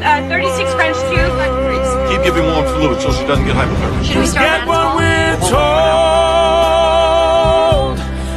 have 36 French too. Keep giving warm fluid so she doesn't get hypothermia. Should we start Get what we're told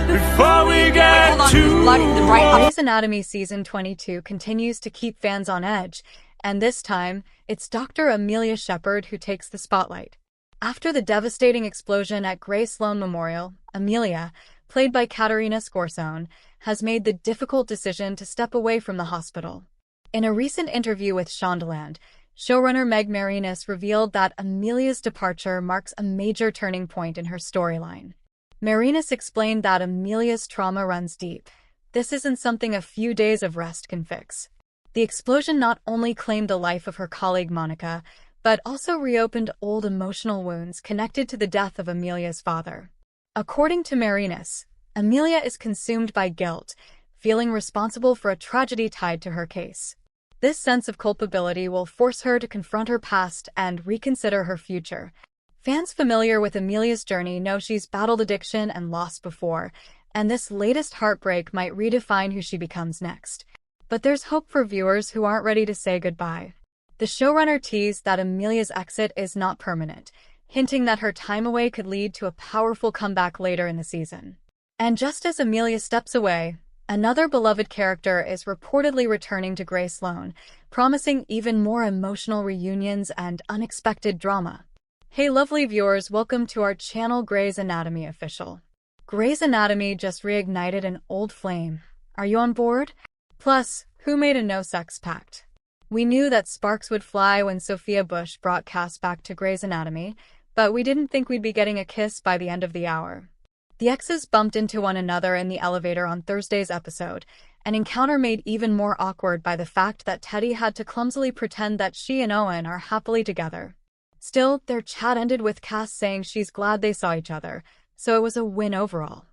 before we get too Grey's Anatomy Season 22 continues to keep fans on edge, and this time, it's Dr. Amelia Shepard who takes the spotlight. After the devastating explosion at Gray Sloan Memorial, Amelia, played by Katerina Scorsone, has made the difficult decision to step away from the hospital. In a recent interview with Shondaland, showrunner Meg Marinis revealed that Amelia's departure marks a major turning point in her storyline. Marinis explained that Amelia's trauma runs deep. This isn't something a few days of rest can fix. The explosion not only claimed the life of her colleague Monica, but also reopened old emotional wounds connected to the death of Amelia's father. According to Marinis, Amelia is consumed by guilt, feeling responsible for a tragedy tied to her case. This sense of culpability will force her to confront her past and reconsider her future. Fans familiar with Amelia's journey know she's battled addiction and loss before, and this latest heartbreak might redefine who she becomes next. But there's hope for viewers who aren't ready to say goodbye. The showrunner teased that Amelia's exit is not permanent, hinting that her time away could lead to a powerful comeback later in the season. And just as Amelia steps away, another beloved character is reportedly returning to Gray Sloan, promising even more emotional reunions and unexpected drama. Hey lovely viewers, welcome to our channel Grey's Anatomy Official. Grey's Anatomy just reignited an old flame. Are you on board? Plus, who made a no-sex pact? We knew that sparks would fly when Sophia Bush brought Cass back to Grey's Anatomy, but we didn't think we'd be getting a kiss by the end of the hour. The exes bumped into one another in the elevator on Thursday's episode, an encounter made even more awkward by the fact that Teddy had to clumsily pretend that she and Owen are happily together. Still, their chat ended with Cass saying she's glad they saw each other, so it was a win overall.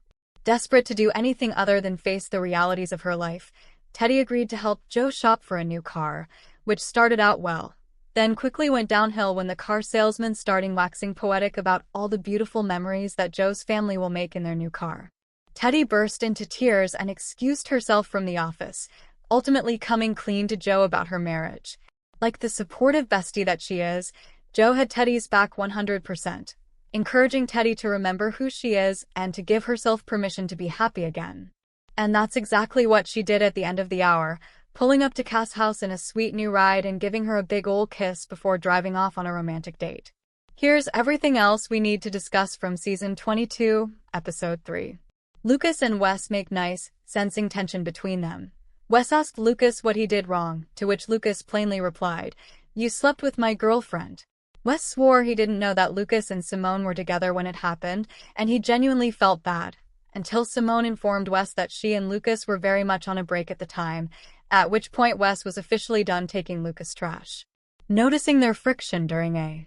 Desperate to do anything other than face the realities of her life, Teddy agreed to help Joe shop for a new car, which started out well, then quickly went downhill when the car salesman started waxing poetic about all the beautiful memories that Joe's family will make in their new car. Teddy burst into tears and excused herself from the office, ultimately coming clean to Joe about her marriage. Like the supportive bestie that she is, Joe had Teddy's back 100%, encouraging Teddy to remember who she is and to give herself permission to be happy again. And that's exactly what she did at the end of the hour, pulling up to Cass' house in a sweet new ride and giving her a big ol' kiss before driving off on a romantic date. Here's everything else we need to discuss from Season 22, Episode 3. Lucas and Wes make nice, sensing tension between them. Wes asked Lucas what he did wrong, to which Lucas plainly replied, "You slept with my girlfriend." Wes swore he didn't know that Lucas and Simone were together when it happened, and he genuinely felt bad, until Simone informed Wes that she and Lucas were very much on a break at the time, at which point Wes was officially done taking Lucas' trash. Noticing their friction during a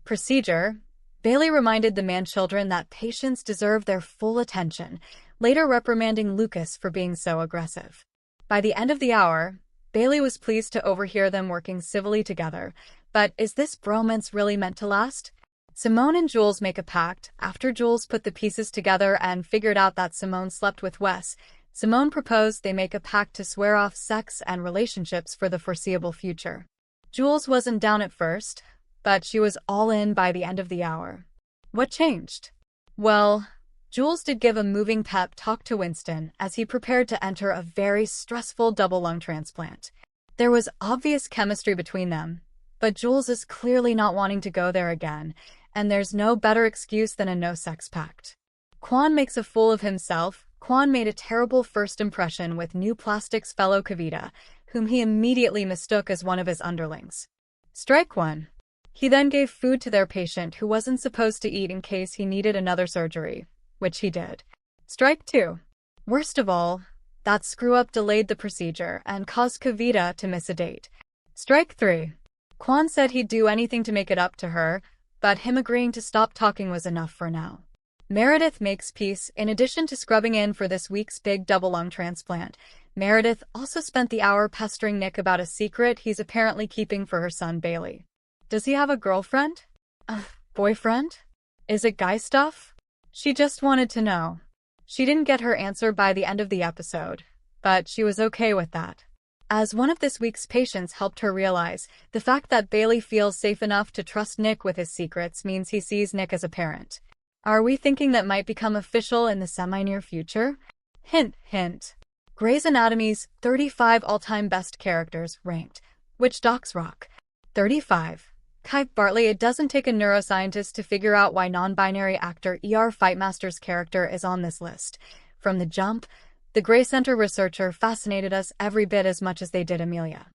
procedure, Bailey reminded the man-children that patients deserve their full attention, later reprimanding Lucas for being so aggressive. By the end of the hour, Bailey was pleased to overhear them working civilly together, but is this bromance really meant to last? Simone and Jules make a pact. After Jules put the pieces together and figured out that Simone slept with Wes, Simone proposed they make a pact to swear off sex and relationships for the foreseeable future. Jules wasn't down at first, but she was all in by the end of the hour. What changed? Well, Jules did give a moving pep talk to Winston as he prepared to enter a very stressful double lung transplant. There was obvious chemistry between them, but Jules is clearly not wanting to go there again, and there's no better excuse than a no-sex pact. Quan makes a fool of himself. Quan made a terrible first impression with New Plastic's fellow Kavita, whom he immediately mistook as one of his underlings. Strike one. He then gave food to their patient who wasn't supposed to eat in case he needed another surgery, which he did. Strike two. Worst of all, that screw-up delayed the procedure and caused Kavita to miss a date. Strike three. Quan said he'd do anything to make it up to her, but him agreeing to stop talking was enough for now. Meredith makes peace. In addition to scrubbing in for this week's big double lung transplant, Meredith also spent the hour pestering Nick about a secret he's apparently keeping for her son Bailey. Does he have a girlfriend? Boyfriend? Is it guy stuff? She just wanted to know. She didn't get her answer by the end of the episode, but she was okay with that. As one of this week's patients helped her realize, the fact that Bailey feels safe enough to trust Nick with his secrets means he sees Nick as a parent. Are we thinking that might become official in the semi-near future? Hint, hint. Grey's Anatomy's 35 all-time best characters ranked. Which docs rock? 35. Kai Bartley. It doesn't take a neuroscientist to figure out why non-binary actor Fightmaster's character is on this list. From the jump, the Grey Center researcher fascinated us every bit as much as they did Amelia.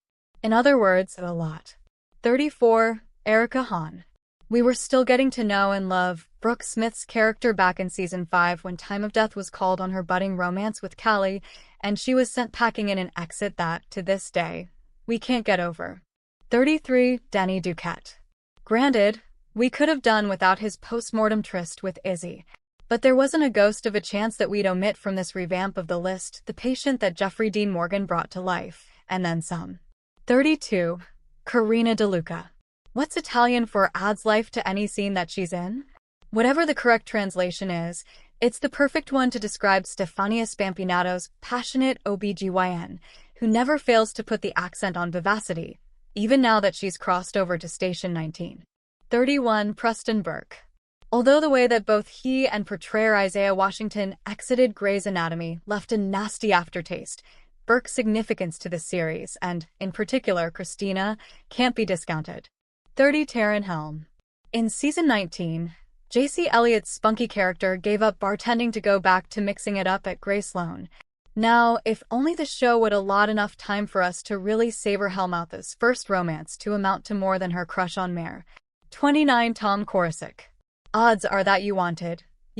In other words, a lot. 34. Erica Hahn. We were still getting to know and love Brooke Smith's character back in Season 5 when Time of Death was called on her budding romance with Callie, and she was sent packing in an exit that, to this day, we can't get over. 33. Denny Duquette. Granted, we could have done without his post-mortem tryst with Izzy, but there wasn't a ghost of a chance that we'd omit from this revamp of the list the patient that Jeffrey Dean Morgan brought to life, and then some. 32. Karina DeLuca. What's Italian for adds life to any scene that she's in? Whatever the correct translation is, it's the perfect one to describe Stefania Spampinato's passionate OBGYN, who never fails to put the accent on vivacity, even now that she's crossed over to Station 19. 31. Preston Burke. Although the way that both he and portrayer Isaiah Washington exited Grey's Anatomy left a nasty aftertaste, Burke's significance to the series, and, in particular, Christina, can't be discounted. 30. Taryn Helm. In Season 19, J.C. Elliott's spunky character gave up bartending to go back to mixing it up at Grey Sloan. Now, if only the show would allot enough time for us to really savor Helmouth's first romance to amount to more than her crush on Mare. 29. Tom Korosik. Odds are that you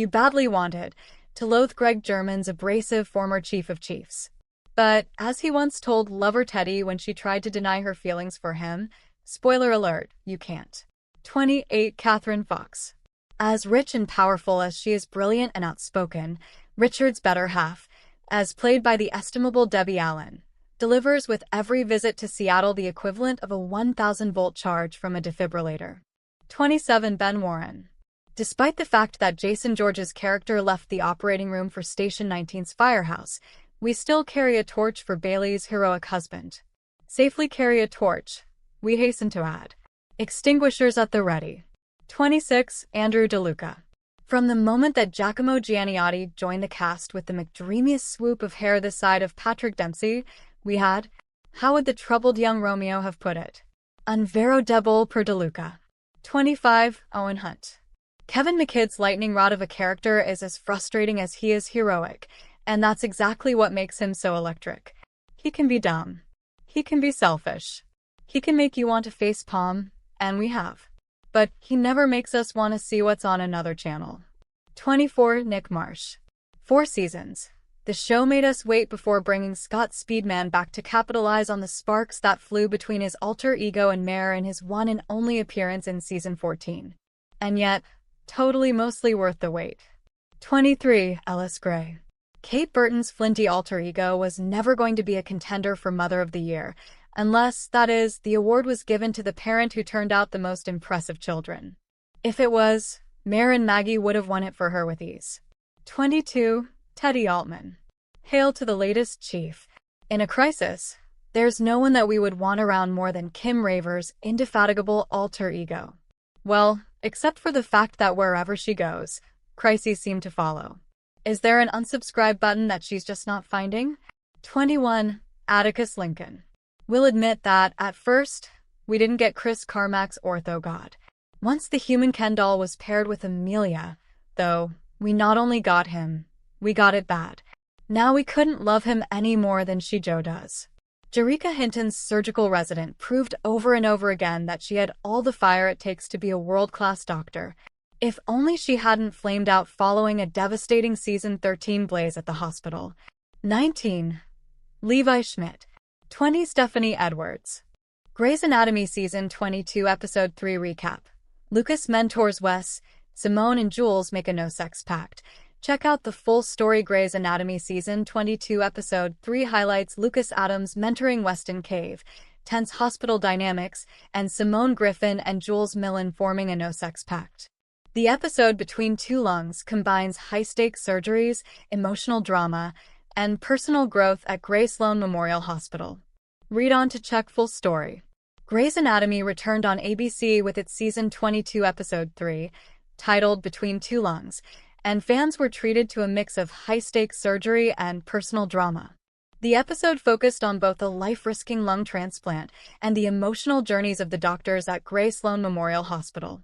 badly wanted, to loathe Greg German's abrasive former chief of chiefs. But, as he once told lover Teddy when she tried to deny her feelings for him, spoiler alert, you can't. 28. Catherine Fox. As rich and powerful as she is brilliant and outspoken, Richard's better half, as played by the estimable Debbie Allen, delivers with every visit to Seattle the equivalent of a 1,000-volt charge from a defibrillator. 27. Ben Warren. Despite the fact that Jason George's character left the operating room for Station 19's firehouse, we still carry a torch for Bailey's heroic husband. Safely carry a torch, we hasten to add. Extinguishers at the ready. 26. Andrew DeLuca. From the moment that Giacomo Gianniotti joined the cast with the McDreamiest swoop of hair this side of Patrick Dempsey, we had, how would the troubled young Romeo have put it? Un vero debole per DeLuca. 25. Owen Hunt. Kevin McKidd's lightning rod of a character is as frustrating as he is heroic, and that's exactly what makes him so electric. He can be dumb. He can be selfish. He can make you want to facepalm, and we have. But he never makes us want to see what's on another channel. 24. Nick Marsh. 4 seasons. The show made us wait before bringing Scott Speedman back to capitalize on the sparks that flew between his alter ego and Mare in his one and only appearance in Season 14. And yet, totally mostly worth the wait. 23. Ellis Grey. Kate Burton's flinty alter ego was never going to be a contender for Mother of the Year, unless, that is, the award was given to the parent who turned out the most impressive children. If it was, Mare and Maggie would have won it for her with ease. 22. Teddy Altman. Hail to the latest chief. In a crisis, there's no one that we would want around more than Kim Raver's indefatigable alter ego. Well, except for the fact that wherever she goes, crises seem to follow. Is there an unsubscribe button that she's just not finding? 21. Atticus Lincoln. We'll admit that, at first, we didn't get Chris Carmack's ortho god. Once the human Ken doll was paired with Amelia, though, we not only got him, we got it bad. Now we couldn't love him any more than she Joe does. Jericka Hinton's surgical resident proved over and over again that she had all the fire it takes to be a world-class doctor. If only she hadn't flamed out following a devastating Season 13 blaze at the hospital. 19. Levi Schmidt. 20. Stephanie Edwards. Grey's Anatomy Season 22 Episode 3 Recap. Lucas mentors Wes, Simone and Jules make a no-sex pact. Check out the full story. Grey's Anatomy Season 22 Episode 3 highlights Lucas Adams mentoring Weston Cave, tense hospital dynamics, and Simone Griffin and Jules Millen forming a no-sex pact. The episode Between Two Lungs combines high-stakes surgeries, emotional drama, and personal growth at Grey Sloan Memorial Hospital. Read on to check full story. Grey's Anatomy returned on ABC with its Season 22 Episode 3, titled Between Two Lungs, and fans were treated to a mix of high-stakes surgery and personal drama. The episode focused on both the life-risking lung transplant and the emotional journeys of the doctors at Grey Sloan Memorial Hospital.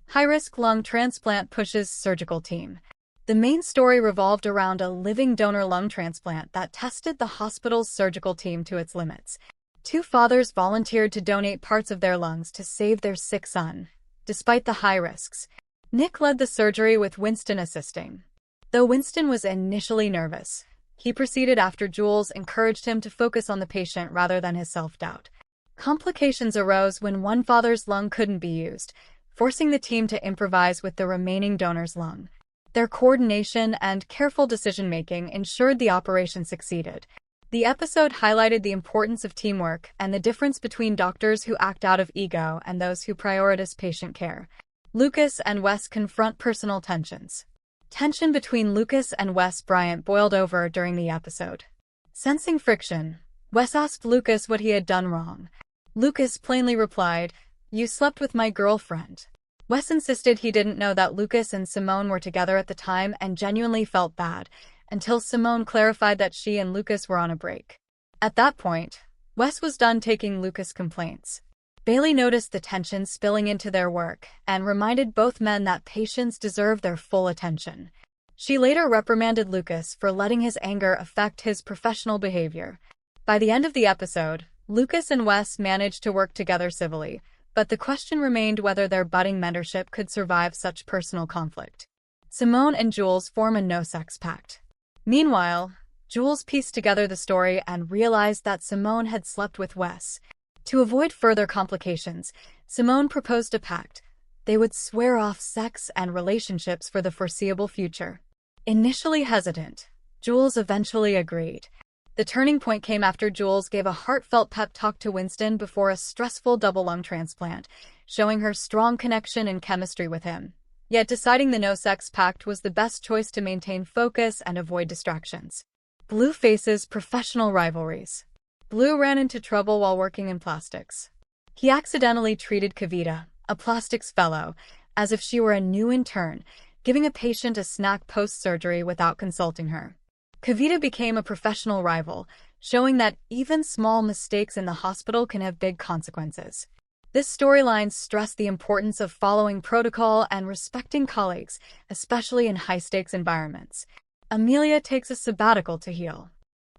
High-risk lung transplant pushes surgical team. The main story revolved around a living donor lung transplant that tested the hospital's surgical team to its limits. Two fathers volunteered to donate parts of their lungs to save their sick son. Despite the high risks, Nick led the surgery with Winston assisting. Though Winston was initially nervous, he proceeded after Jules encouraged him to focus on the patient rather than his self-doubt. Complications arose when one father's lung couldn't be used, forcing the team to improvise with the remaining donor's lung. Their coordination and careful decision-making ensured the operation succeeded. The episode highlighted the importance of teamwork and the difference between doctors who act out of ego and those who prioritize patient care. Lucas and Wes confront personal tensions. Tension between Lucas and Wes Bryant boiled over during the episode. Sensing friction, Wes asked Lucas what he had done wrong. Lucas plainly replied, "You slept with my girlfriend." Wes insisted he didn't know that Lucas and Simone were together at the time and genuinely felt bad, until Simone clarified that she and Lucas were on a break. At that point, Wes was done taking Lucas' complaints. Bailey noticed the tension spilling into their work and reminded both men that patients deserve their full attention. She later reprimanded Lucas for letting his anger affect his professional behavior. By the end of the episode, Lucas and Wes managed to work together civilly, but the question remained whether their budding mentorship could survive such personal conflict. Simone and Jules form a no-sex pact. Meanwhile, Jules pieced together the story and realized that Simone had slept with Wes. To avoid further complications, Simone proposed a pact. They would swear off sex and relationships for the foreseeable future. Initially hesitant, Jules eventually agreed. The turning point came after Jules gave a heartfelt pep talk to Winston before a stressful double lung transplant, showing her strong connection and chemistry with him. Yet deciding the no-sex pact was the best choice to maintain focus and avoid distractions. Blue faces professional rivalries. Blue ran into trouble while working in plastics. He accidentally treated Kavita, a plastics fellow, as if she were a new intern, giving a patient a snack post-surgery without consulting her. Kavita became a professional rival, showing that even small mistakes in the hospital can have big consequences. This storyline stressed the importance of following protocol and respecting colleagues, especially in high-stakes environments. Amelia takes a sabbatical to heal.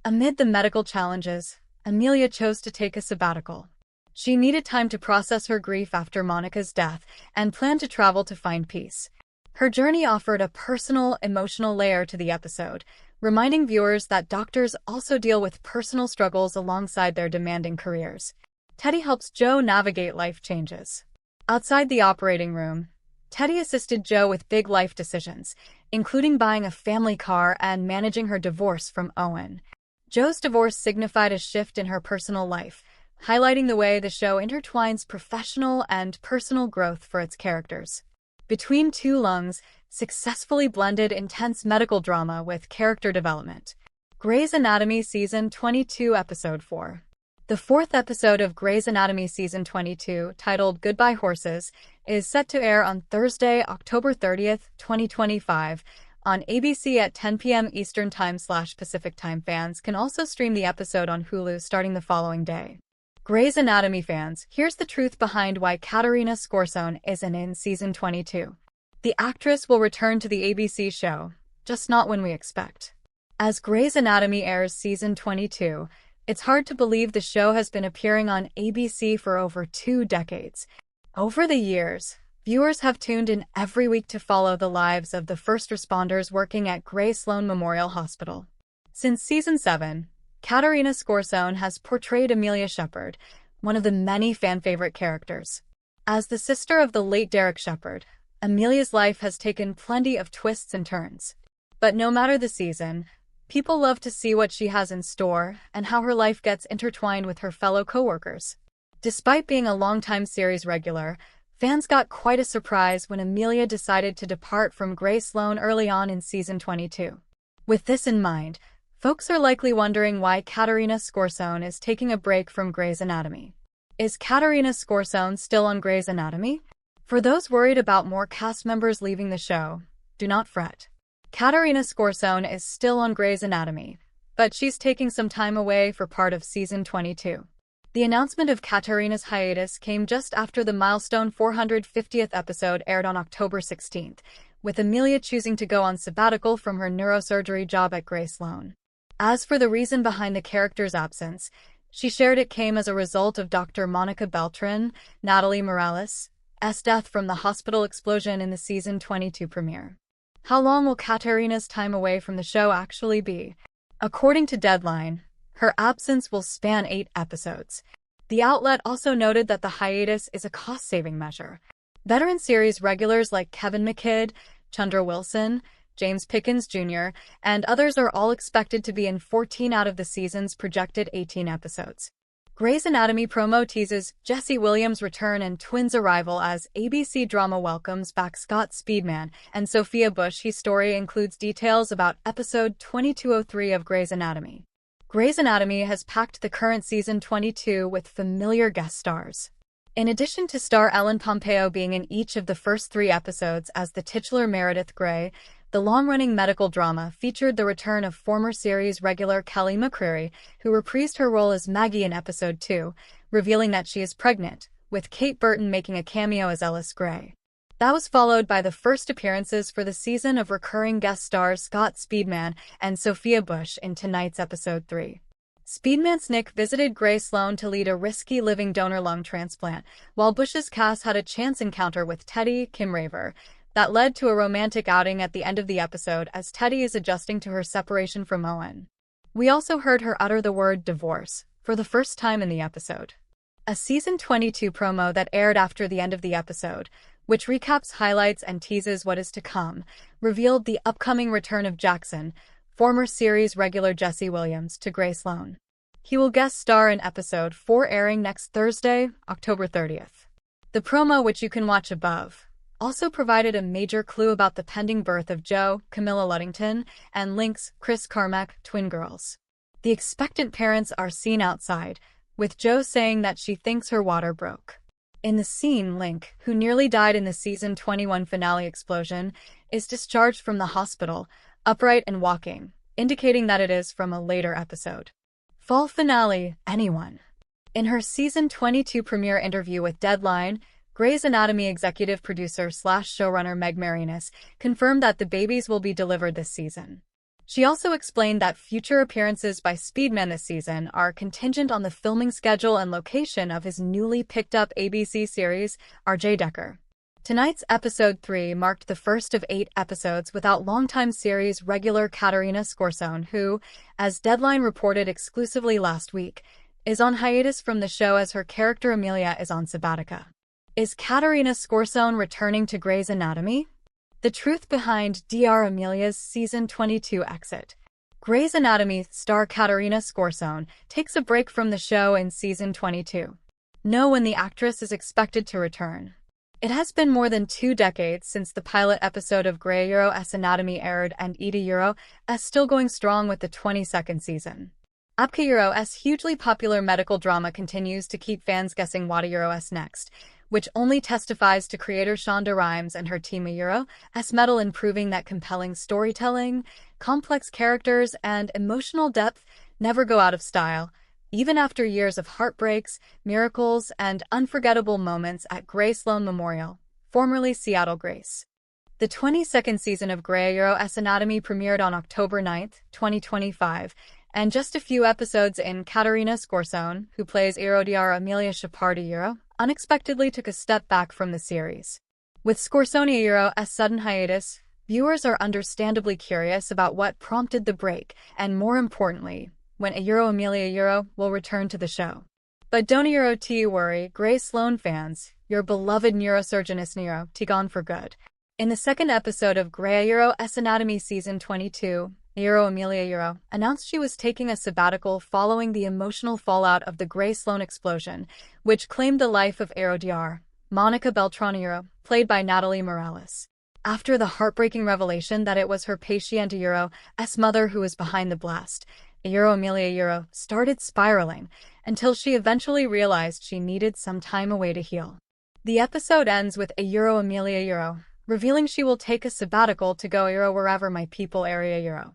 Amid the medical challenges, Amelia chose to take a sabbatical. She needed time to process her grief after Monica's death and planned to travel to find peace. Her journey offered a personal, emotional layer to the episode, reminding viewers that doctors also deal with personal struggles alongside their demanding careers. Teddy helps Jo navigate life changes. Outside the operating room, Teddy assisted Jo with big life decisions, including buying a family car and managing her divorce from Owen. Jo's divorce signified a shift in her personal life, highlighting the way the show intertwines professional and personal growth for its characters. Between Two Lungs successfully blended intense medical drama with character development. Grey's Anatomy Season 22 Episode 4. The fourth episode of Grey's Anatomy Season 22, titled Goodbye Horses, is set to air on Thursday, October 30th, 2025, on ABC at 10 p.m. Eastern Time/Pacific Time. Fans can also stream the episode on Hulu starting the following day. Grey's Anatomy fans, here's the truth behind why Katarina Scorsone isn't in Season 22. The actress will return to the ABC show, just not when we expect. As Grey's Anatomy airs Season 22, it's hard to believe the show has been appearing on ABC for over 2 decades. Over the years, viewers have tuned in every week to follow the lives of the first responders working at Grey Sloan Memorial Hospital. Since Season 7, Katarina Scorsone has portrayed Amelia Shepherd, one of the many fan-favorite characters. As the sister of the late Derek Shepherd, Amelia's life has taken plenty of twists and turns. But no matter the season, people love to see what she has in store and how her life gets intertwined with her fellow coworkers. Despite being a longtime series regular, fans got quite a surprise when Amelia decided to depart from Grey Sloan early on in Season 22. With this in mind, Folks are likely wondering why Katerina Scorsone is taking a break from Grey's Anatomy. Is Katerina Scorsone still on Grey's Anatomy? For those worried about more cast members leaving the show, do not fret. Katerina Scorsone is still on Grey's Anatomy, but she's taking some time away for part of season 22. The announcement of Katerina's hiatus came just after the milestone 450th episode aired on October 16th, with Amelia choosing to go on sabbatical from her neurosurgery job at Grey Sloan. As for the reason behind the character's absence, she shared it came as a result of Dr. Monica Beltran, Natalie Morales' death from the hospital explosion in the season 22 premiere. How long will Katerina's time away from the show actually be? According to Deadline, her absence will span 8 episodes. The outlet also noted that the hiatus is a cost-saving measure. Veteran series regulars like Kevin McKidd, Chandra Wilson, James Pickens Jr., and others are all expected to be in 14 out of the season's projected 18 episodes. Grey's Anatomy promo teases Jesse Williams' return and twins' arrival as ABC Drama welcomes back Scott Speedman and Sophia Bush. His story includes details about episode 2203 of Grey's Anatomy. Grey's Anatomy has packed the current season 22 with familiar guest stars. In addition to star Ellen Pompeo being in each of the first 3 episodes as the titular Meredith Grey, the long-running medical drama featured the return of former series regular Kelly McCreary, who reprised her role as Maggie in episode 2, revealing that she is pregnant, with Kate Burton making a cameo as Ellis Grey. That was followed by the first appearances for the season of recurring guest stars Scott Speedman and Sophia Bush in tonight's episode 3. Speedman's Nick visited Grey Sloan to lead a risky living donor lung transplant, while Bush's Cass had a chance encounter with Teddy Kim Raver that led to a romantic outing at the end of the episode as Teddy is adjusting to her separation from Owen. We also heard her utter the word divorce for the first time in the episode. A season 22 promo that aired after the end of the episode, which recaps highlights and teases what is to come, revealed the upcoming return of Jackson, former series regular Jesse Williams, to Grey Sloan. He will guest star in episode 4 airing next Thursday, October 30th. The promo, which you can watch above, also provided a major clue about the pending birth of Joe, Camilla Luddington, and Link's Chris Carmack twin girls. The expectant parents are seen outside, with Joe saying that she thinks her water broke. In the scene, Link, who nearly died in the season 21 finale explosion, is discharged from the hospital, upright and walking, indicating that it is from a later episode. Fall finale, anyone? In her season 22 premiere interview with Deadline, Grey's Anatomy executive producer/showrunner Meg Marinis confirmed that the babies will be delivered this season. She also explained that future appearances by Speedman this season are contingent on the filming schedule and location of his newly picked-up ABC series, R.J. Decker. Tonight's episode 3 marked the first of 8 episodes without longtime series regular Katerina Scorsone, who, as Deadline reported exclusively last week, is on hiatus from the show as her character Amelia is on sabbatica. Is Katerina Scorsone returning to Grey's Anatomy? The truth behind Dr. Amelia's season 22 exit. Grey's Anatomy star Katerina Scorsone takes a break from the show in season 22. Know when the actress is expected to return. It has been more than 2 decades since the pilot episode of Grey's Anatomy aired, and Ida is still going strong with the 22nd season. Grey's hugely popular medical drama continues to keep fans guessing what is next, which only testifies to creator Shonda Rhimes and her team Euro's mettle in proving that compelling storytelling, complex characters, and emotional depth never go out of style, even after years of heartbreaks, miracles, and unforgettable moments at Grey Sloan Memorial, formerly Seattle Grace. The 22nd season of Grey's Anatomy premiered on October 9, 2025, and just a few episodes in, Katerina Scorsone, who plays Dr. Amelia Shepard, unexpectedly took a step back from the series. With Scorsone's sudden hiatus, viewers are understandably curious about what prompted the break, and more importantly, when Amelia will return to the show. But don't worry, Grey Sloan fans, your beloved neurosurgeon is gone for good. In the second episode of Grey's Anatomy season 22, Amelia announced she was taking a sabbatical following the emotional fallout of the Grey Sloan explosion, which claimed the life of Dr. Monica Beltran, played by Natalie Morales. After the heartbreaking revelation that it was her patient Ayero's mother who was behind the blast, Amelia started spiraling until she eventually realized she needed some time away to heal. The episode ends with Amelia revealing she will take a sabbatical to go wherever my people area.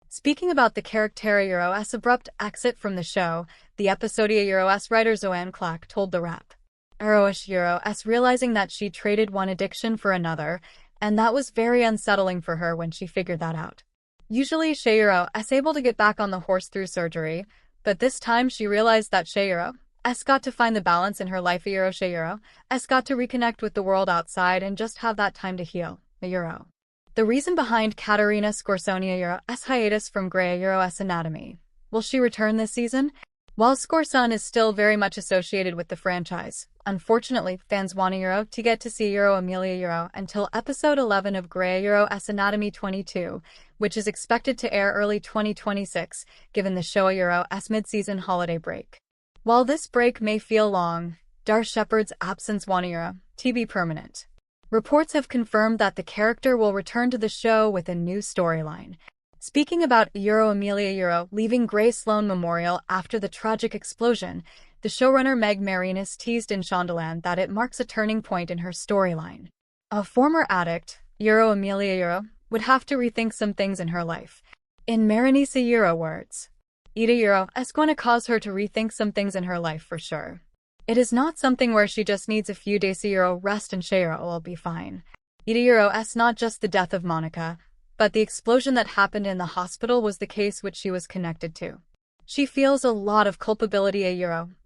Speaking about the character Ayero's abrupt exit from the show, the episode Ayero's writer Zoanne Clack told the Rep. Ayero's realizing that she traded one addiction for another, and that was very unsettling for her when she figured that out. Usually Ayero's able to get back on the horse through surgery, but this time she realized that Ayero's got to find the balance in her life. Ayero's got to reconnect with the world outside and just have that time to heal. The reason behind Katarina Scorsonia's hiatus from Grey's Anatomy. Will she return this season? While Scorson is still very much associated with the franchise, unfortunately, fans want to get to see Amelia until episode 11 of Grey's Anatomy 22, which is expected to air early 2026, given the show's mid-season holiday break. While this break may feel long, Darcy Shepherd's absence won't to be permanent. Reports have confirmed that the character will return to the show with a new storyline. Speaking about Amelia leaving Grey Sloan Memorial after the tragic explosion, the showrunner Meg Marinis teased in Shondaland that it marks a turning point in her storyline. A former addict, Amelia would have to rethink some things in her life. In Marinis' words, is going to cause her to rethink some things in her life for sure. It is not something where she just needs a few days rest and will be fine. It's not just the death of Monica, but the explosion that happened in the hospital was the case which she was connected to. She feels a lot of culpability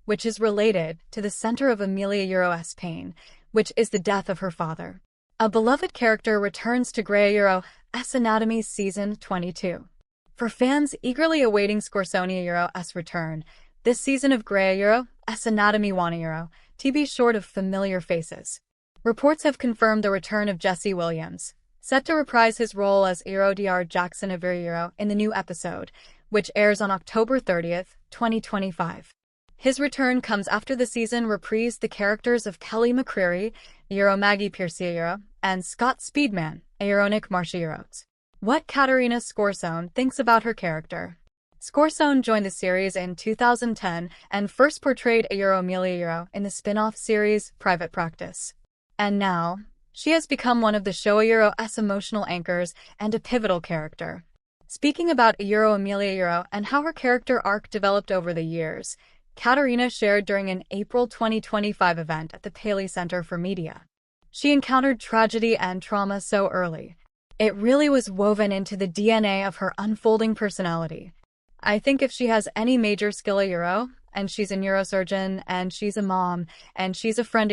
which is related to the center of Amelia's pain, which is the death of her father. A beloved character returns to Grey's Anatomy Season 22. For fans eagerly awaiting Scorsonia's return, this season of Grey's Anatomy want to be short of familiar faces. Reports have confirmed the return of Jesse Williams, set to reprise his role as Dr. Jackson Avery in the new episode, which airs on October 30th, 2025. His return comes after the season reprised the characters of Kelly McCreary, Maggie Pierce and Scott Speedman, Nick Marcia. What Katarina Scorson thinks about her character. Scorson joined the series in 2010 and first portrayed Amelia in the spin-off series Private Practice. And now, she has become one of the show's emotional anchors and a pivotal character. Speaking about Amelia and how her character arc developed over the years, Katarina shared during an April 2025 event at the Paley Center for Media. She encountered tragedy and trauma so early. It really was woven into the DNA of her unfolding personality. I think if she has any major skill and she's a neurosurgeon, and she's a mom, and she's a friend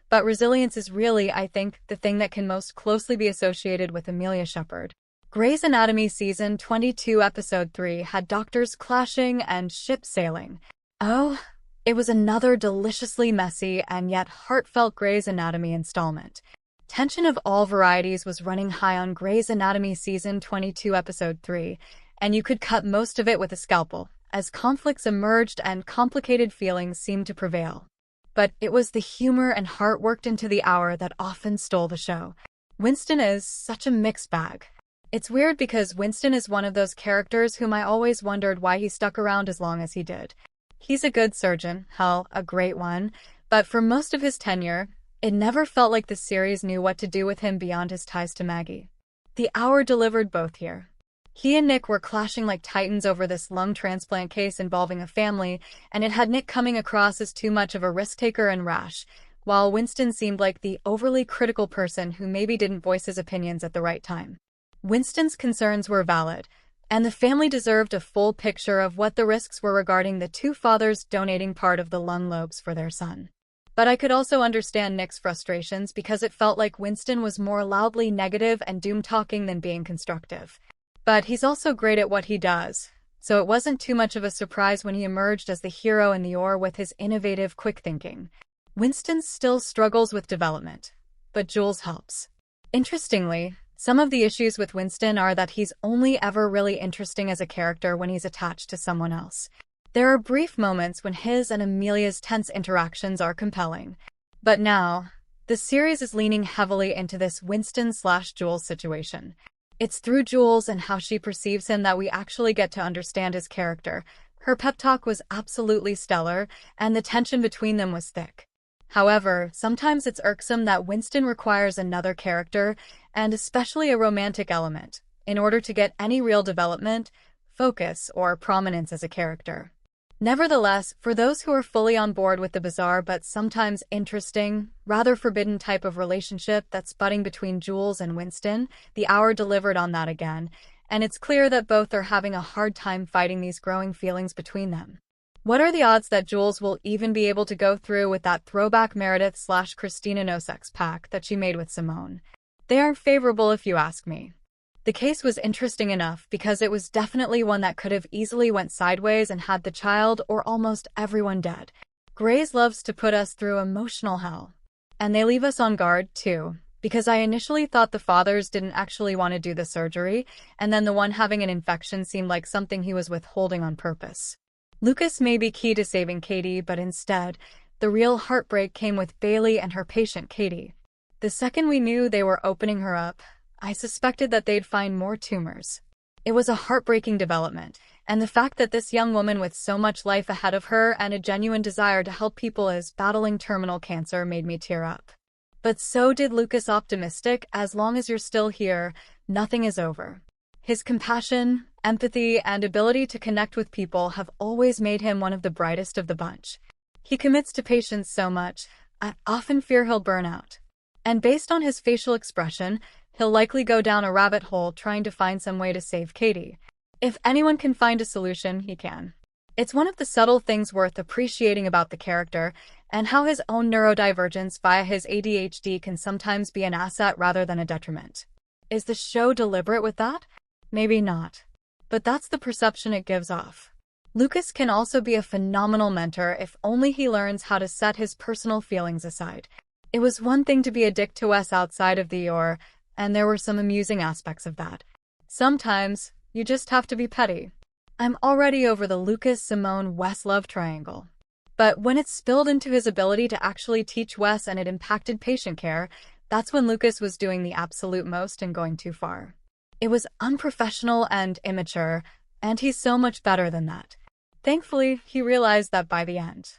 but resilience is really, I think, the thing that can most closely be associated with Amelia Shepherd. Grey's Anatomy Season 22 Episode 3 had doctors clashing and ships sailing. Oh, it was another deliciously messy and yet heartfelt Grey's Anatomy installment. Tension of all varieties was running high on Grey's Anatomy Season 22 Episode 3, and you could cut most of it with a scalpel, as conflicts emerged and complicated feelings seemed to prevail. But it was the humor and heart worked into the hour that often stole the show. Winston is such a mixed bag. It's weird because Winston is one of those characters whom I always wondered why he stuck around as long as he did. He's a good surgeon, hell, a great one, but for most of his tenure, it never felt like the series knew what to do with him beyond his ties to Maggie. The hour delivered both here. He and Nick were clashing like titans over this lung transplant case involving a family, and it had Nick coming across as too much of a risk-taker and rash, while Winston seemed like the overly critical person who maybe didn't voice his opinions at the right time. Winston's concerns were valid, and the family deserved a full picture of what the risks were regarding the two fathers donating part of the lung lobes for their son. But I could also understand Nick's frustrations because it felt like Winston was more loudly negative and doom-talking than being constructive. But he's also great at what he does, so it wasn't too much of a surprise when he emerged as the hero in the OR with his innovative, quick thinking. Winston still struggles with development, but Jules helps. Interestingly, some of the issues with Winston are that he's only ever really interesting as a character when he's attached to someone else. There are brief moments when his and Amelia's tense interactions are compelling. But now, The series is leaning heavily into this Winston/Jules situation. It's through Jules and how she perceives him that we actually get to understand his character. Her pep talk was absolutely stellar, and the tension between them was thick. However, sometimes it's irksome that Winston requires another character, and especially a romantic element, in order to get any real development, focus, or prominence as a character. Nevertheless, for those who are fully on board with the bizarre but sometimes interesting, rather forbidden type of relationship that's budding between Jules and Winston, the hour delivered on that again, and it's clear that both are having a hard time fighting these growing feelings between them. What are the odds that Jules will even be able to go through with that throwback Meredith/Christina no-sex pact that she made with Simone? They aren't favorable if you ask me. The case was interesting enough because it was definitely one that could have easily went sideways and had the child or almost everyone dead. Grey's loves to put us through emotional hell. And they leave us on guard, too, because I initially thought the fathers didn't actually want to do the surgery, and then the one having an infection seemed like something he was withholding on purpose. Lucas may be key to saving Katie, but instead, the real heartbreak came with Bailey and her patient Katie. The second we knew they were opening her up, I suspected that they'd find more tumors. It was a heartbreaking development, and the fact that this young woman with so much life ahead of her and a genuine desire to help people is battling terminal cancer made me tear up. But so did Lucas. Optimistic, as long as you're still here, nothing is over. His compassion, empathy, and ability to connect with people have always made him one of the brightest of the bunch. He commits to patients so much, I often fear he'll burn out. And based on his facial expression, he'll likely go down a rabbit hole trying to find some way to save Katie. If anyone can find a solution, he can. It's one of the subtle things worth appreciating about the character, and how his own neurodivergence via his ADHD can sometimes be an asset rather than a detriment. Is the show deliberate with that? Maybe not. But that's the perception it gives off. Lucas can also be a phenomenal mentor if only he learns how to set his personal feelings aside. It was one thing to be a dick to Wes outside of the or, and there were some amusing aspects of that. Sometimes, you just have to be petty. I'm already over the Lucas-Simone-Wes love triangle. But when it spilled into his ability to actually teach Wes and it impacted patient care, that's when Lucas was doing the absolute most and going too far. It was unprofessional and immature, and he's so much better than that. Thankfully, he realized that by the end.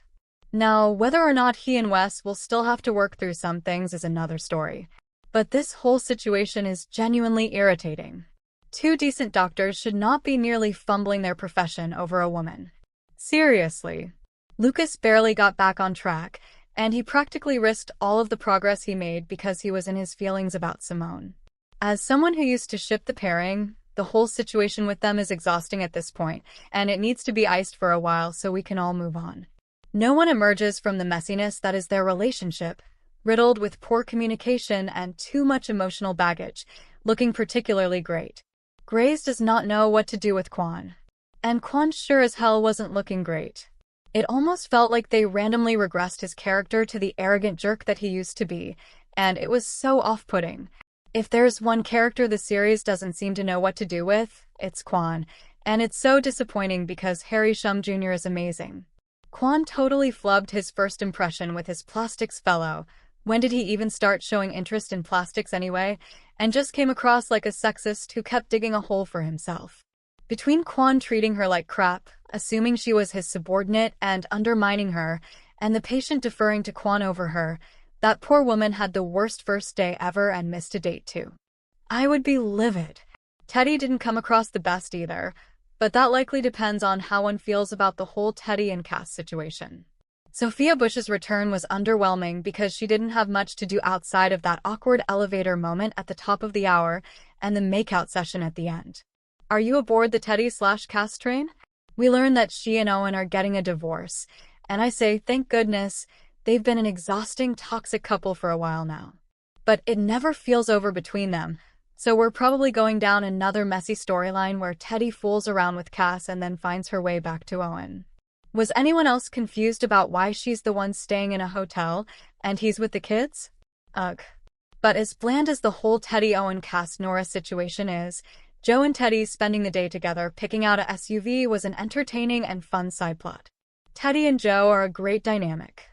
Now, whether or not he and Wes will still have to work through some things is another story. But this whole situation is genuinely irritating. Two decent doctors should not be nearly fumbling their profession over a woman. Seriously. Lucas barely got back on track, and he practically risked all of the progress he made because he was in his feelings about Simone. As someone who used to ship the pairing, the whole situation with them is exhausting at this point, and it needs to be iced for a while so we can all move on. No one emerges from the messiness that is their relationship, riddled with poor communication and too much emotional baggage, looking particularly great. Grace does not know what to do with Quan. And Quan sure as hell wasn't looking great. It almost felt like they randomly regressed his character to the arrogant jerk that he used to be, and it was so off-putting. If there's one character the series doesn't seem to know what to do with, it's Quan, and it's so disappointing because Harry Shum Jr. is amazing. Quan totally flubbed his first impression with his plastics fellow. When did he even start showing interest in plastics anyway? And just came across like a sexist who kept digging a hole for himself. Between Quan treating her like crap, assuming she was his subordinate and undermining her, and the patient deferring to Quan over her, that poor woman had the worst first day ever and missed a date too. I would be livid. Teddy didn't come across the best either, but that likely depends on how one feels about the whole Teddy and Cass situation. Sophia Bush's return was underwhelming because she didn't have much to do outside of that awkward elevator moment at the top of the hour and the makeout session at the end. Are you aboard the Teddy/Cass train? We learn that she and Owen are getting a divorce, and I say thank goodness. They've been an exhausting, toxic couple for a while now. But it never feels over between them, so we're probably going down another messy storyline where Teddy fools around with Cass and then finds her way back to Owen. Was anyone else confused about why she's the one staying in a hotel and he's with the kids? Ugh. But as bland as the whole Teddy-Owen-Cass-Nora situation is, Joe and Teddy spending the day together picking out a SUV was an entertaining and fun side plot. Teddy and Joe are a great dynamic.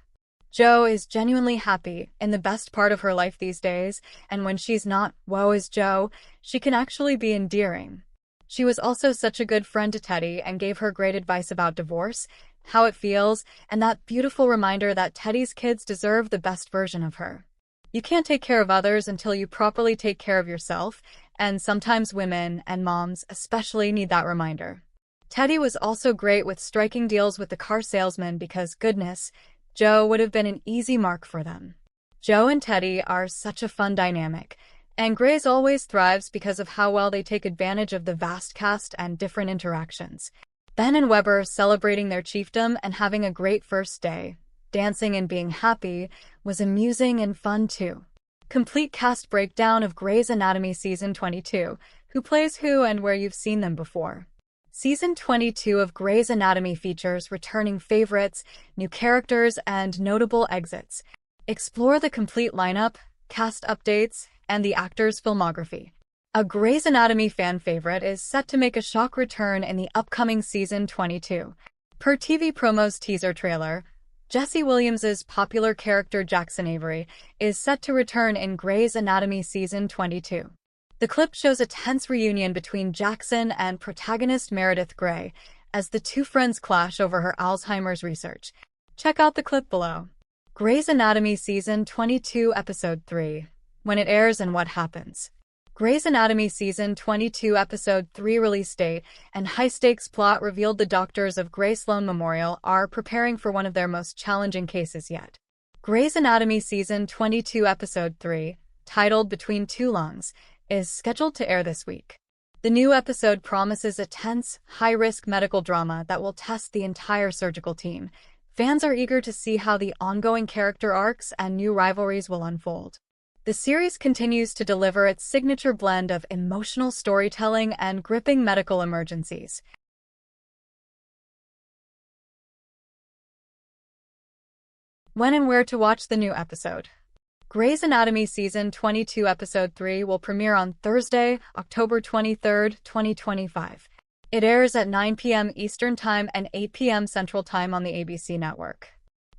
Jo is genuinely happy in the best part of her life these days, and when she's not, woe is Jo, she can actually be endearing. She was also such a good friend to Teddy and gave her great advice about divorce, how it feels, and that beautiful reminder that Teddy's kids deserve the best version of her. You can't take care of others until you properly take care of yourself, and sometimes women, and moms especially, need that reminder. Teddy was also great with striking deals with the car salesman because, goodness, Jo would have been an easy mark for them. Jo and Teddy are such a fun dynamic, and Grey's always thrives because of how well they take advantage of the vast cast and different interactions. Ben and Weber celebrating their chiefdom and having a great first day, dancing and being happy, was amusing and fun too. Complete cast breakdown of Grey's Anatomy Season 22, who plays who and where you've seen them before. Season 22 of Grey's Anatomy features returning favorites, new characters, and notable exits. Explore the complete lineup, cast updates, and the actors' filmography. A Grey's Anatomy fan favorite is set to make a shock return in the upcoming Season 22. Per TV Promo's teaser trailer, Jesse Williams's popular character Jackson Avery is set to return in Grey's Anatomy Season 22. The clip shows a tense reunion between Jackson and protagonist Meredith Grey as the two friends clash over her Alzheimer's research. Check out the clip below. Grey's Anatomy Season 22 Episode 3. When it airs and what happens. Grey's Anatomy Season 22 Episode 3 release date and high-stakes plot revealed. The doctors of Grey Sloan Memorial are preparing for one of their most challenging cases yet. Grey's Anatomy Season 22 Episode 3, titled Between Two Lungs, is scheduled to air this week. The new episode promises a tense, high-risk medical drama that will test the entire surgical team. Fans are eager to see how the ongoing character arcs and new rivalries will unfold. The series continues to deliver its signature blend of emotional storytelling and gripping medical emergencies. When and where to watch the new episode. Grey's Anatomy Season 22 Episode 3 will premiere on Thursday, October 23, 2025. It airs at 9 p.m. Eastern Time and 8 p.m. Central Time on the ABC network.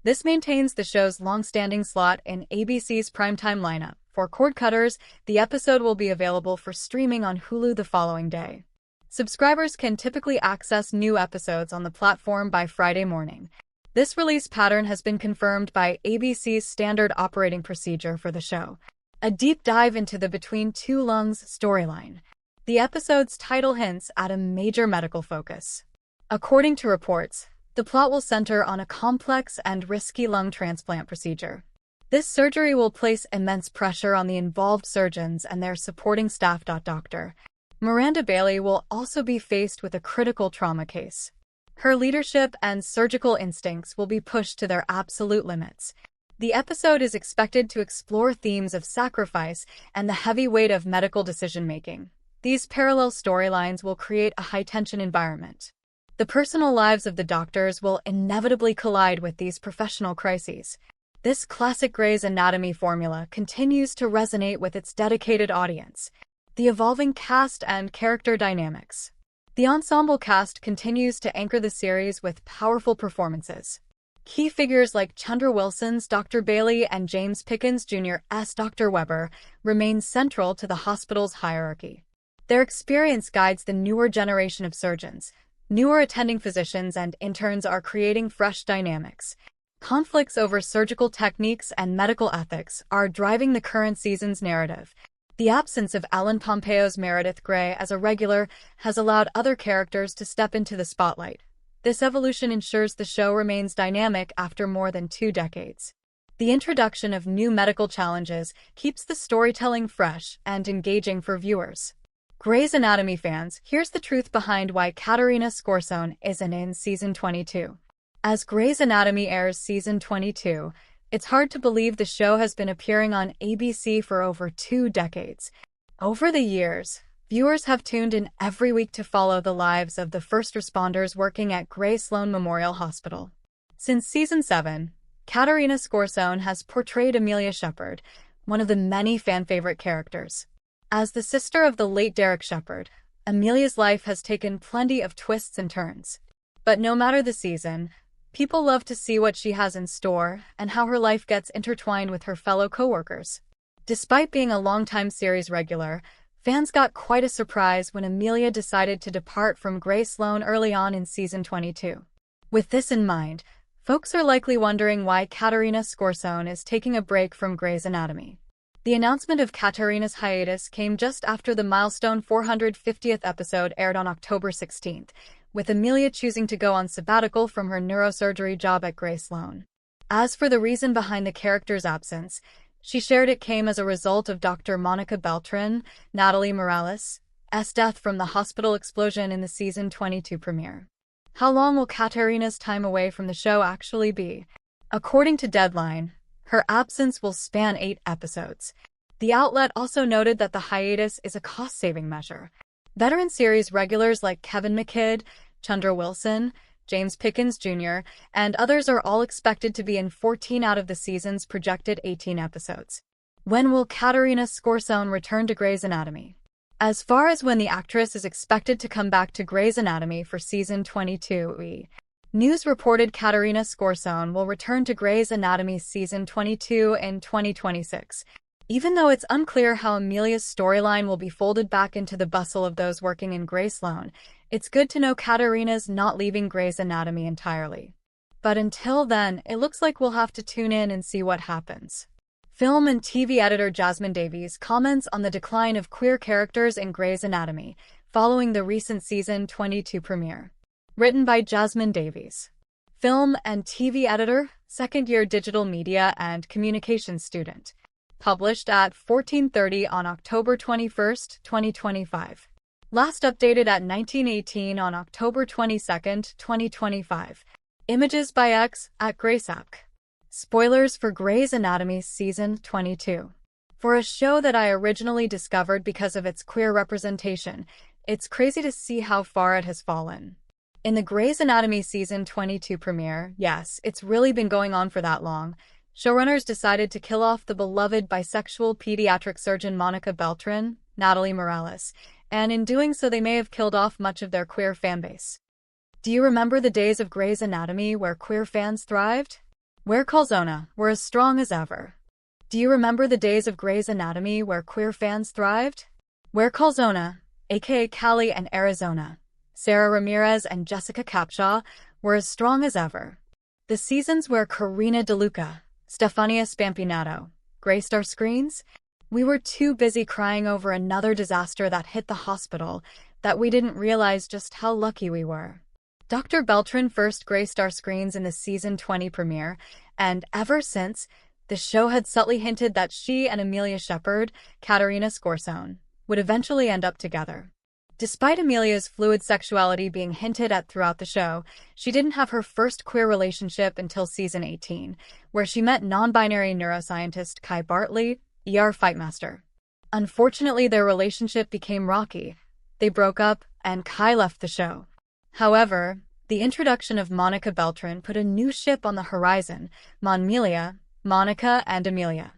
This maintains the show's long-standing slot in ABC's primetime lineup. For cord cutters, the episode will be available for streaming on Hulu the following day. Subscribers can typically access new episodes on the platform by Friday morning. This release pattern has been confirmed by ABC's standard operating procedure for the show. A deep dive into the Between Two Lungs storyline. The episode's title hints at a major medical focus. According to reports, the plot will center on a complex and risky lung transplant procedure. This surgery will place immense pressure on the involved surgeons and their supporting staff. Dr. Miranda Bailey will also be faced with a critical trauma case. Her leadership and surgical instincts will be pushed to their absolute limits. The episode is expected to explore themes of sacrifice and the heavy weight of medical decision-making. These parallel storylines will create a high-tension environment. The personal lives of the doctors will inevitably collide with these professional crises. This classic Grey's Anatomy formula continues to resonate with its dedicated audience. The evolving cast and character dynamics. The ensemble cast continues to anchor the series with powerful performances. Key figures like Chandra Wilson's Dr. Bailey and James Pickens Jr.'s Dr. Weber remain central to the hospital's hierarchy. Their experience guides the newer generation of surgeons. Newer attending physicians and interns are creating fresh dynamics. Conflicts over surgical techniques and medical ethics are driving the current season's narrative. The absence of Ellen Pompeo's Meredith Grey as a regular has allowed other characters to step into the spotlight. This evolution ensures the show remains dynamic after more than 2 decades. The introduction of new medical challenges keeps the storytelling fresh and engaging for viewers. Grey's Anatomy fans, here's the truth behind why Katerina Scorsone isn't in Season 22. As Grey's Anatomy airs Season 22, it's hard to believe the show has been appearing on ABC for over 2 decades. Over the years, viewers have tuned in every week to follow the lives of the first responders working at Grey Sloan Memorial Hospital. Since Season 7, Katerina Scorsone has portrayed Amelia Shepherd, one of the many fan-favorite characters. As the sister of the late Derek Shepherd, Amelia's life has taken plenty of twists and turns. But no matter the season, People love to see what she has in store and how her life gets intertwined with her fellow coworkers. Despite being a longtime series regular, fans got quite a surprise when Amelia decided to depart from Grey Sloan early on in season 22. With this in mind, folks are likely wondering why Katarina Scorsone is taking a break from Grey's Anatomy. The announcement of Katarina's hiatus came just after the milestone 450th episode aired on October 16th, with Amelia choosing to go on sabbatical from her neurosurgery job at Grey Sloan. As for the reason behind the character's absence, she shared it came as a result of Dr. Monica Beltran, Natalie Morales' death from the hospital explosion in the season 22 premiere. How long will Katarina's time away from the show actually be? According to Deadline, her absence will span 8 episodes. The outlet also noted that the hiatus is a cost-saving measure. Veteran series regulars like Kevin McKidd, Chandra Wilson, James Pickens Jr., and others are all expected to be in 14 out of the season's projected 18 episodes. When will Katarina Scorsone return to Grey's Anatomy? As far as when the actress is expected to come back to Grey's Anatomy for season 22, news reported Katarina Scorsone will return to Grey's Anatomy season 22 in 2026. Even though it's unclear how Amelia's storyline will be folded back into the bustle of those working in Grey Sloan, it's good to know Katarina's not leaving Grey's Anatomy entirely. But until then, it looks like we'll have to tune in and see what happens. Film and TV editor Jasmine Davies comments on the decline of queer characters in Grey's Anatomy following the recent season 22 premiere. Written by Jasmine Davies. Film and TV editor, second-year digital media and communications student. Published at 14:30 on October 21, 2025. Last updated at 1918 on October 22, 2025. Images by X at GraceApp. Spoilers for Grey's Anatomy Season 22. For a show that I originally discovered because of its queer representation, it's crazy to see how far it has fallen. In the Grey's Anatomy Season 22 premiere, yes, it's really been going on for that long, showrunners decided to kill off the beloved bisexual pediatric surgeon Monica Beltran, Natalie Morales, and in doing so they may have killed off much of their queer fanbase. Do you remember the days of Grey's Anatomy where queer fans thrived? Where Calzona were as strong as ever. Do you remember the days of Grey's Anatomy where queer fans thrived? Where Calzona, aka Cali and Arizona, Sarah Ramirez and Jessica Capshaw were as strong as ever. The seasons where Karina DeLuca, Stefania Spampinato graced our screens? We were too busy crying over another disaster that hit the hospital that we didn't realize just how lucky we were. Dr. Beltran first graced our screens in the season 20 premiere, and ever since, the show had subtly hinted that she and Amelia Shepherd, Katarina Scorsone, would eventually end up together. Despite Amelia's fluid sexuality being hinted at throughout the show, she didn't have her first queer relationship until season 18, where she met non-binary neuroscientist Kai Bartley, Fightmaster. Unfortunately, their relationship became rocky. They broke up, and Kai left the show. However, the introduction of Monica Beltran put a new ship on the horizon, Monmelia, Monica and Amelia.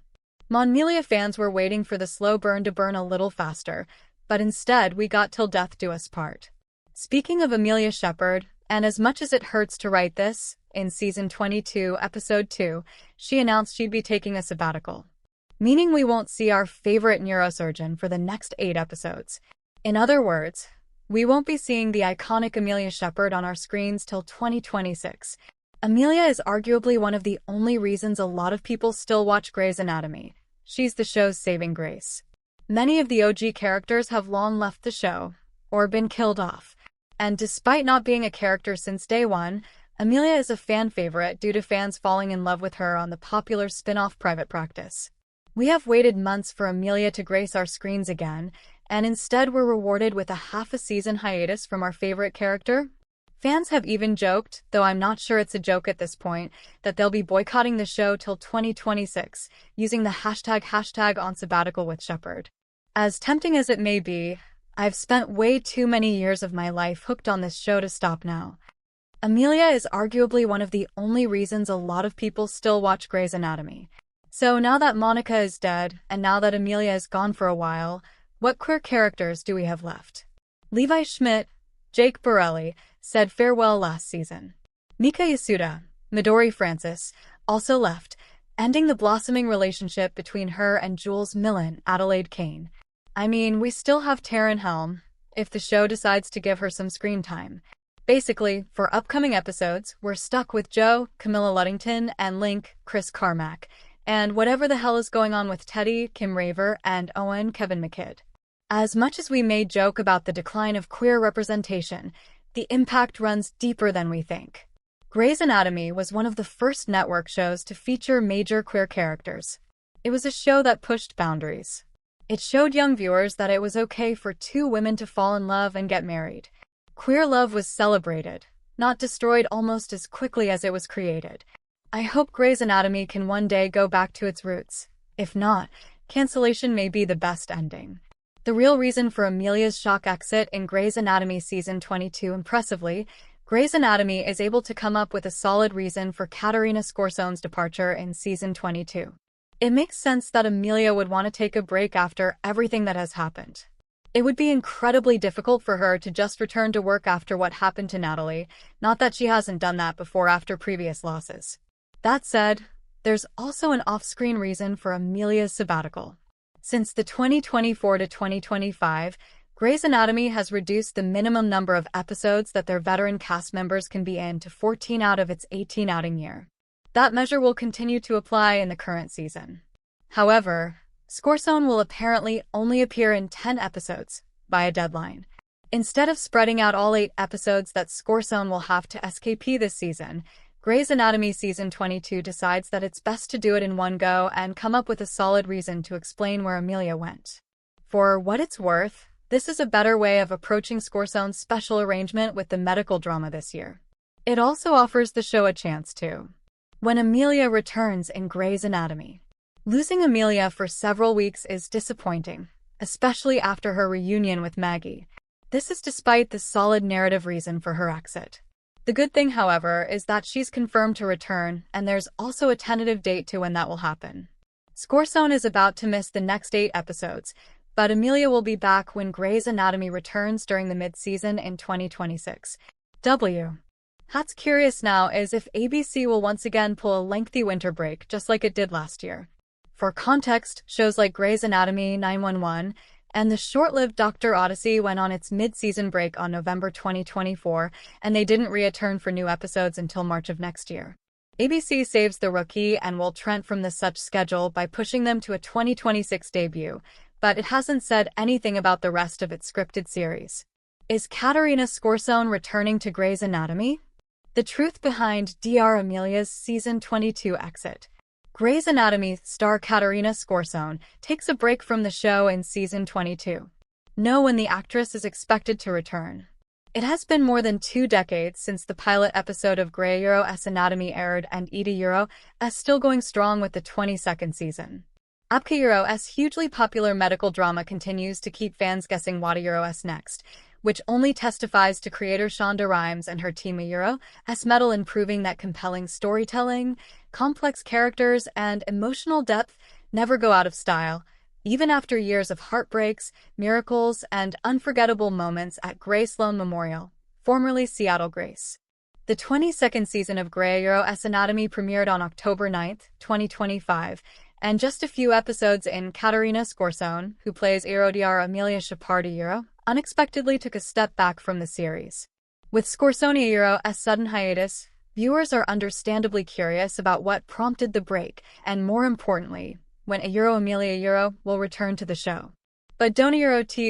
Monmelia fans were waiting for the slow burn to burn a little faster, but instead we got Till Death Do Us Part. Speaking of Amelia Shepherd, and as much as it hurts to write this, in season 22, episode 2, she announced she'd be taking a sabbatical. Meaning we won't see our favorite neurosurgeon for the next 8 episodes. In other words, we won't be seeing the iconic Amelia Shepherd on our screens till 2026. Amelia is arguably one of the only reasons a lot of people still watch Grey's Anatomy. She's the show's saving grace. Many of the OG characters have long left the show, or been killed off. And despite not being a character since day one, Amelia is a fan favorite due to fans falling in love with her on the popular spin-off Private Practice. We have waited months for Amelia to grace our screens again, and instead we're rewarded with a half-a-season hiatus from our favorite character. Fans have even joked, though I'm not sure it's a joke at this point, that they'll be boycotting the show till 2026, using the hashtag on sabbatical with Shepherd. As tempting as it may be, I've spent way too many years of my life hooked on this show to stop now. Amelia is arguably one of the only reasons a lot of people still watch Grey's Anatomy. So now that Monica is dead, and now that Amelia is gone for a while, what queer characters do we have left? Levi Schmidt, Jake Borelli, said farewell last season. Mika Yasuda, Midori Francis, also left, ending the blossoming relationship between her and Jules Millen, Adelaide Kane. I mean, we still have Taryn Helm, if the show decides to give her some screen time. Basically, for upcoming episodes, we're stuck with Joe, Camilla Luddington, and Link, Chris Carmack, and whatever the hell is going on with Teddy, Kim Raver, and Owen, Kevin McKidd. As much as we may joke about the decline of queer representation, the impact runs deeper than we think. Grey's Anatomy was one of the first network shows to feature major queer characters. It was a show that pushed boundaries. It showed young viewers that it was okay for two women to fall in love and get married. Queer love was celebrated, not destroyed almost as quickly as it was created. I hope Grey's Anatomy can one day go back to its roots. If not, cancellation may be the best ending. The real reason for Amelia's shock exit in Grey's Anatomy Season 22 impressively, Grey's Anatomy is able to come up with a solid reason for Katerina Scorsone's departure in Season 22. It makes sense that Amelia would want to take a break after everything that has happened. It would be incredibly difficult for her to just return to work after what happened to Natalie, not that she hasn't done that before after previous losses. That said, there's also an off-screen reason for Amelia's sabbatical. Since the 2024 to 2025, Grey's Anatomy has reduced the minimum number of episodes that their veteran cast members can be in to 14 out of its 18 outing year. That measure will continue to apply in the current season. However, Scorsone will apparently only appear in 10 episodes by a deadline. Instead of spreading out all 8 episodes that Scorsone will have to SKP this season, Grey's Anatomy Season 22 decides that it's best to do it in one go and come up with a solid reason to explain where Amelia went. For what it's worth, this is a better way of approaching Scorsone's special arrangement with the medical drama this year. It also offers the show a chance to. When Amelia returns in Grey's Anatomy. Losing Amelia for several weeks is disappointing, especially after her reunion with Maggie. This is despite the solid narrative reason for her exit. The good thing, however, is that she's confirmed to return, and there's also a tentative date to when that will happen. Scorsone is about to miss the next 8 episodes, but Amelia will be back when Grey's Anatomy returns during the mid-season in 2026. What's curious now is if ABC will once again pull a lengthy winter break just like it did last year. For context, shows like Grey's Anatomy 911 and the short-lived Dr. Odyssey went on its mid-season break on November 2024, and they didn't return for new episodes until March of next year. ABC saves The Rookie and Will Trent from the such schedule by pushing them to a 2026 debut, but it hasn't said anything about the rest of its scripted series. Is Katerina Scorsone returning to Grey's Anatomy? The truth behind Dr. Amelia's Season 22 exit. Grey's Anatomy star Katerina Scorsone takes a break from the show in Season 22. Know when the actress is expected to return. It has been more than 2 decades since the pilot episode of Grey's Anatomy aired, and Ida is still going strong with the 22nd season. Abka's hugely popular medical drama continues to keep fans guessing what is next, which only testifies to creator Shonda Rhimes and her team Euro's mettle in proving that compelling storytelling, complex characters, and emotional depth never go out of style, even after years of heartbreaks, miracles, and unforgettable moments at Grey Sloan Memorial, formerly Seattle Grace. The 22nd season of Grey's Anatomy premiered on October 9, 2025, and just a few episodes in, Katerina Scorsone, who plays Dr. Amelia Shepard, unexpectedly took a step back from the series. With Scorsone's sudden hiatus, viewers are understandably curious about what prompted the break, and more importantly, when Amelia will return to the show. But don't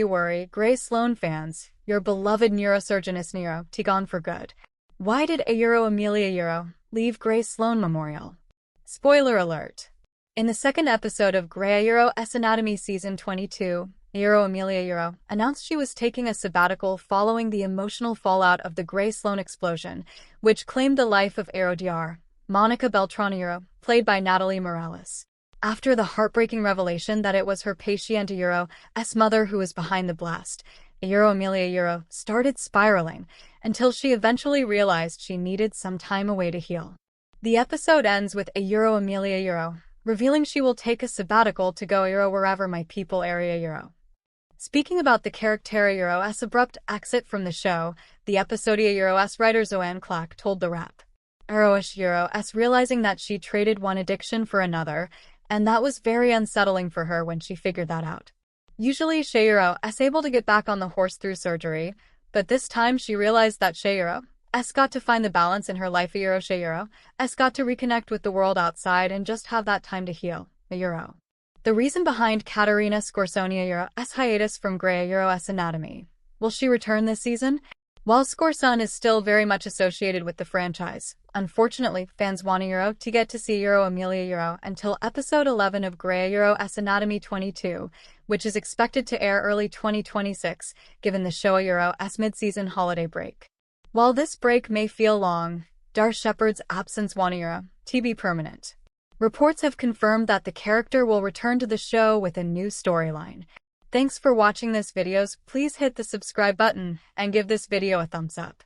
worry, Grey Sloan fans, your beloved neurosurgeoness gone for good. Why did Amelia leave Grey Sloan Memorial? Spoiler alert. In the second episode of Grey's Anatomy Season 22, Amelia announced she was taking a sabbatical following the emotional fallout of the Grey Sloan explosion, which claimed the life of Dr. Monica Beltran, played by Natalie Morales. After the heartbreaking revelation that it was her patient's mother who was behind the blast, Amelia started spiraling until she eventually realized she needed some time away to heal. The episode ends with Amelia revealing she will take a sabbatical to go wherever my people area. Speaking about the character's abrupt exit from the show, the episode's writer Zoanne Clark told The Wrap. Euro as realizing that she traded one addiction for another, and that was very unsettling for her when she figured that out. Usually Sheiro is able to get back on the horse through surgery, but this time she realized that Sheiro has got to find the balance in her life. Sheiro has got to reconnect with the world outside and just have that time to heal. Euro. The reason behind Katerina Scorsonia's hiatus from Grey's Anatomy. Will she return this season? While Scorson is still very much associated with the franchise, unfortunately, fans want to get to see Amelia until episode 11 of Grey's Anatomy 22, which is expected to air early 2026, given the show's mid-season holiday break. While this break may feel long, Dar Shepard's absence to be permanent. Reports have confirmed that the character will return to the show with a new storyline. Thanks for watching this videos. Please hit the subscribe button and give this video a thumbs up.